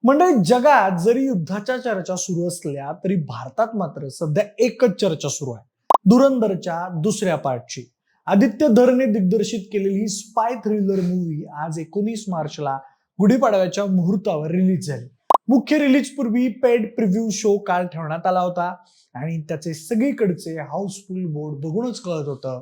म्हणजे जगात जरी युद्धाच्या चर्चा सुरू असल्या तरी भारतात मात्र सध्या एकच चर्चा सुरू आहे, धुरंधरच्या दुसऱ्या पार्टची. आदित्य धरने दिग्दर्शित केलेली स्पाय थ्रिलर मूव्ही आज 19 मार्चला गुढीपाडव्याच्या मुहूर्तावर रिलीज झाली. मुख्य रिलीज पूर्वी पेड प्रिव्ह्यू शो काल ठेवण्यात आला होता आणि त्याचे सगळीकडचे हाऊसफुल बोर्ड बघूनच कळत होतं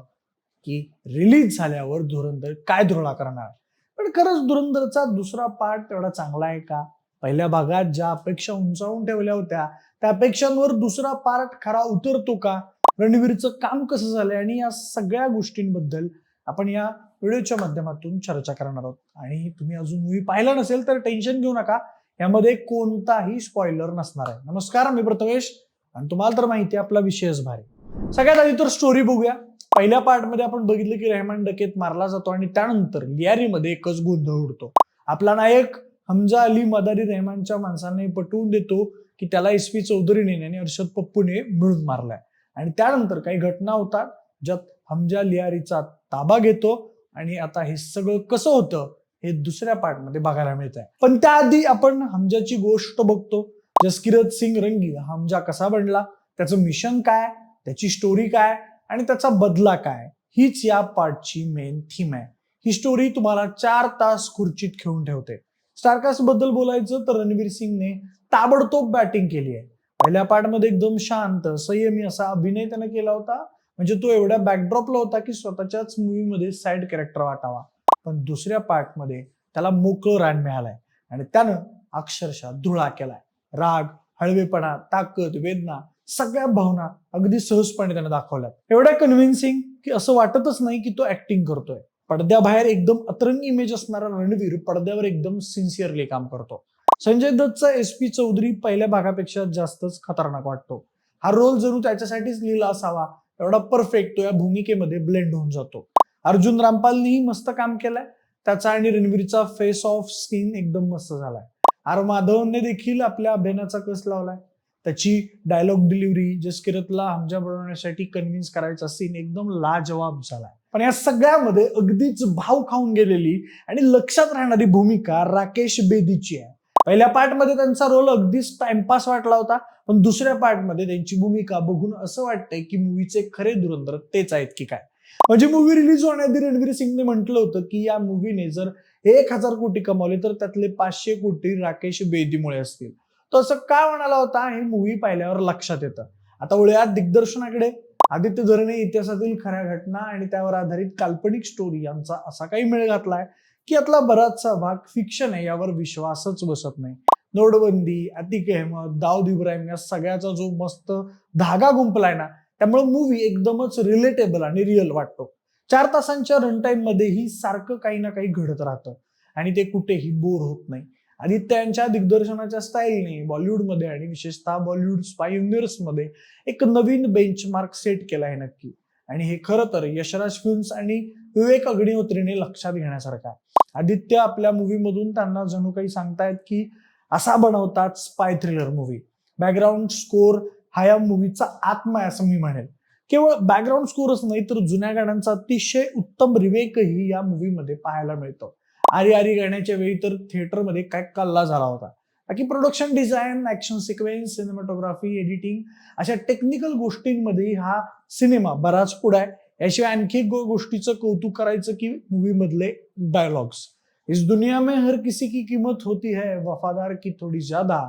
की रिलीज झाल्यावर धुरंधर काय धुरळा करणार. पण खरंच धुरंधरचा दुसरा पार्ट तेवढा चांगला आहे का? पहिल्या भागात ज्या अपेक्षा उंचावून ठेवल्या होत्या त्या अपेक्षांवर दुसरा पार्ट खरा उतरतो का? रणवीरचं काम कसं झालंय आणि या सगळ्या गोष्टींबद्दल आपण या व्हिडिओच्या माध्यमातून चर्चा करणार आहोत. आणि तुम्ही अजून मूवी पाहिला नसेल तर टेन्शन घेऊ नका, यामध्ये कोणताही स्पॉइलर नसणार आहे. नमस्कार, मी प्रथमेश आणि तुम्हाला तर माहिती आहे आपला विषयच भारी. सगळ्यात आधी तर स्टोरी बघूया. पहिल्या पार्ट मध्ये आपण बघितलं की रेहमान डकेत मारला जातो आणि त्यानंतर लियारीमध्ये एकच गोंधळ उडतो. आपला नायक हमजा अली मदारी रेहमानच्या माणसांनी पटवून देतो की त्याला एसपी चौधरीने आणि अर्शद पप्पूने मिळून मारलाय. आणि त्यानंतर काही घटना होतात ज्यात हमजा लियारीचा ताबा घेतो आणि आता हे सगळं कसं होतं हे दुसऱ्या पार्ट मध्ये बघायला मिळत आहे. पण त्याआधी आपण हमजाची गोष्ट बघतो. जसकिरत सिंग रंगी हमजा कसा बनला, त्याचं मिशन काय, त्याची स्टोरी काय आणि त्याचा बदला काय, हीच या पार्टची मेन थीम आहे. ही स्टोरी तुम्हाला 4 तास खुर्चीत खेळून ठेवते. स्टारकास्ट बद्दल बोलायचं तर रणवीर सिंगने ताबडतोब बॅटिंग केली आहे. पहिल्या पार्ट मध्ये एकदम शांत संयमी असा अभिनय त्याने केला होता, म्हणजे तो एवढ्या बॅकड्रॉपला होता की स्वतःच्याच मूवीमध्ये साईड कॅरेक्टर वाटावा. पण दुसऱ्या पार्ट मध्ये त्याला मोकळं रान मिळालंय आणि त्यानं अक्षरशः धुळा केलाय. राग, हळवेपणा, ताकद, वेदना सगळ्या भावना अगदी सहजपणे त्याने दाखवल्यात. एवढ्या कन्व्हिन्सिंग की असं वाटतच नाही की तो ऍक्टिंग करतोय. पडद्याबाहेर एकदम अतरंगी इमेज असणारा रणवीर पडद्यावर एकदम सिन्सिअरली काम करतो. संजय दत्तचा एसपी चौधरी पहिल्या भागापेक्षा जास्तच खतरनाक वाटतो. हा रोल जरूर त्याच्यासाठीच लिहिला असावा एवढा परफेक्ट तो या भूमिकेमध्ये ब्लेंड होऊन जातो. अर्जुन रामपालनेही मस्त काम केलंय. त्याचा आणि रणवीरचा फेस ऑफ स्किन एकदम मस्त झालाय. आर माधवनने देखील आपल्या अभिनयाचा कस लावलाय. त्याची डायलॉग डिलिव्हरी, जसकिरतला हमजा बनवण्यासाठी कन्व्हिन्स करायचा सीन एकदम लाजवाब झालाय. पण या सगळ्यामध्ये अगदीच भाव खाऊन गेलेली आणि लक्षात राहणारी भूमिका राकेश बेदीची आहे. पहिल्या पार्ट मध्ये त्यांचा रोल अगदीच टाइमपास वाटला होता, पण दुसऱ्या पार्ट मध्ये त्यांची भूमिका बघून असं वाटतंय की मूवीचे खरे धुरंधर तेच आहेत की काय. म्हणजे मूवी रिलीज होण्याआधी रणवीर सिंगने म्हटलं होतं की या मूवीने जर 1000 कोटी कमावले तर त्यातले 500 कोटी राकेश बेदीमुळे असतील. तो असं का म्हणाला होता हे मूवी पाहिल्यावर लक्षात येतं. आता वळूयात दिग्दर्शनाकडे. आदित्य धरने इतिहासातील खऱ्या घटना आणि त्यावर आधारित काल्पनिक स्टोरी यांचा असा काही मेळ घातलाय की यातला बराचसा भाग फिक्शन आहे, यावर विश्वासच बसत नाही. नोटबंदी, अतिक अहमद, दाऊद इब्राहिम या सगळ्याचा जो मस्त धागा गुंपलाय ना, त्यामुळे मूवी एकदमच रिलेटेबल आणि रिअल वाटतो. 4 तासांच्या रन टाइम मध्येही सारखं काही ना काही घडत राहतं आणि ते कुठेही बोर होत नाही. आदित्य यांच्या दिग्दर्शनाच्या स्टाईलने बॉलिवूडमध्ये आणि विशेषतः बॉलिवूड स्पाय युनिव्हर्स मध्ये एक नवीन बेंचमार्क सेट केला आहे नक्की. आणि हे खरं तर यशराज फिल्म्स आणि विवेक अग्निहोत्रीने लक्षात घेण्यासारखं आहे. आदित्य आपल्या मूवी मधून त्यांना जणू काही सांगतायत की असा बनवतात spy thriller movie. Background score हा या मूवीचा आत्मा आहे असं मी म्हणेल. केवळ बॅकग्राऊंड स्कोरच नाही तर जुन्या गाण्यांचा अतिशय उत्तम रिमेकही या मूवीमध्ये पाहायला मिळतो. आरी आरी गाण्याच्या वेळी तर थिएटरमध्ये काय कल्ला झाला होता. बाकी production design, action sequence, cinematography, editing अशा टेक्निकल गोष्टींमध्ये हा सिनेमा बराच पुढे आहे. याशिवाय आणखी एक गोष्टीचं कौतुक करायचं की मूवी मधले डायलॉग्स. इस दुनिया में हर किसी की कीमत होती है, वफादार की थोडी ज्यादा.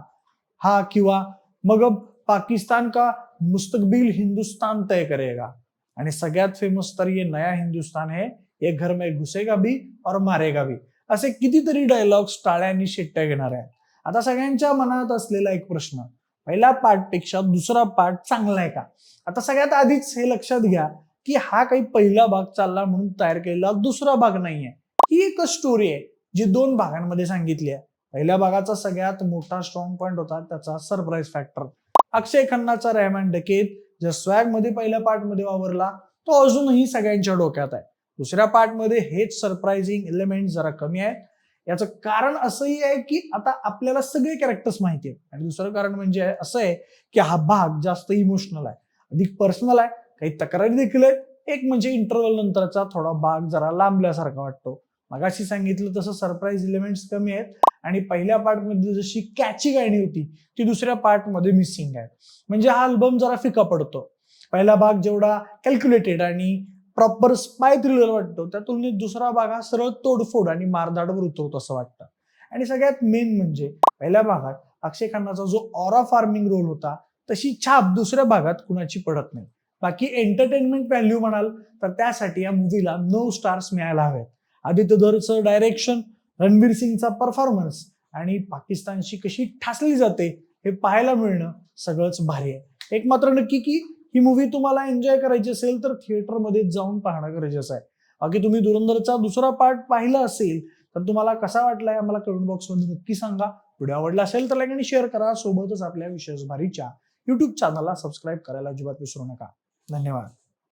हा किंवा मग अब पाकिस्तान का मुस्तकबिल हिंदुस्तान तय करेगा. आणि सगळ्यात फेमस तर ये नया हिंदुस्तान है, ये घर में घुसेगा भी और मारेगा भी. असे कितीतरी डायलॉग्स टाळ्या आणि शिट्ट्या घेणार आहेत. आता सगळ्यांच्या मनात असलेला एक प्रश्न, पहिल्या पार्ट पेक्षा दुसरा पार्ट चांगला आहे का? आता सगळ्यात आधीच हे लक्षात घ्या की हा काही पहिला भाग चालला म्हणून तयार केलेला दुसरा भाग नाहीये. ही एक स्टोरी आहे जी 2 भागांमध्ये सांगितली आहे. पहिल्या भागाचा सगळ्यात मोठा स्ट्रॉंग पॉइंट होता त्याचा सरप्राईज फॅक्टर. अक्षय खन्नाचा रेहमान डकेत ज्या स्वॅग मध्ये पहिल्या पार्ट मध्ये वावरला तो अजूनही सगळ्यांच्या डोक्यात आहे. दुसऱ्या पार्ट मध्ये हेच सरप्राइझिंग एलिमेंट जरा कमी आहेत. याचं कारण असंही आहे की आता आपल्याला सगळे कॅरेक्टर्स माहिती आहेत आणि दुसरं कारण म्हणजे असं आहे की हा भाग जास्त इमोशनल आहे, अधिक पर्सनल आहे. काही तक्रारी देखील आहेत. एक म्हणजे इंटरव्हल नंतरचा थोडा भाग जरा लांबल्यासारखा वाटतो. मगाशी सांगितलं तसं सरप्राईज एलिमेंट्स कमी आहेत आणि पहिल्या पार्टमध्ये जशी कॅची गाणी होती ती दुसऱ्या पार्टमध्ये मिसिंग आहे. म्हणजे हा अल्बम जरा फिका पडतो. पहिला भाग जेवढा कॅल्क्युलेटेड आणि प्रॉपर स्पाय थ्रिलर वाटतो त्या तुलनेत दुसरा भाग हा सरळ तोडफोड आणि मारधाडवर उतरतो असं वाटतं. आणि सगळ्यात मेन म्हणजे पहिल्या भागात अक्षय खन्नाचा जो ऑरा फार्मिंग रोल होता तशी छाप दुसऱ्या भागात कुणाची पडत नाही. बाकी एंटरटेनमेंट व्हॅल्यू म्हणाल तर त्यासाठी या मूवीला 9 स्टार्स मिळायला हवेत. आदित्य धरचं डायरेक्शन, रणवीर सिंगचा परफॉर्मन्स आणि पाकिस्तानशी कशी ठासली जाते हे पाहायला मिळणं सगळंच भारी आहे. एक मात्र नक्की की ही मूवी तुम्हाला एन्जॉय करायची असेल तर थिएटरमध्ये जाऊन पाहणं गरजेचं आहे. बाकी तुम्ही धुरंधरचा दुसरा पार्ट पाहिला असेल तर तुम्हाला कसा वाटलाय आम्हाला कमेंट बॉक्समध्ये नक्की सांगा. व्हिडिओ आवडला असेल तर लाईक आणि शेअर करा. सोबतच आपल्या विशेष भारीच्या युट्यूब चॅनलला सबस्क्राईब करायला अजिबात विसरू नका. धन्यवाद.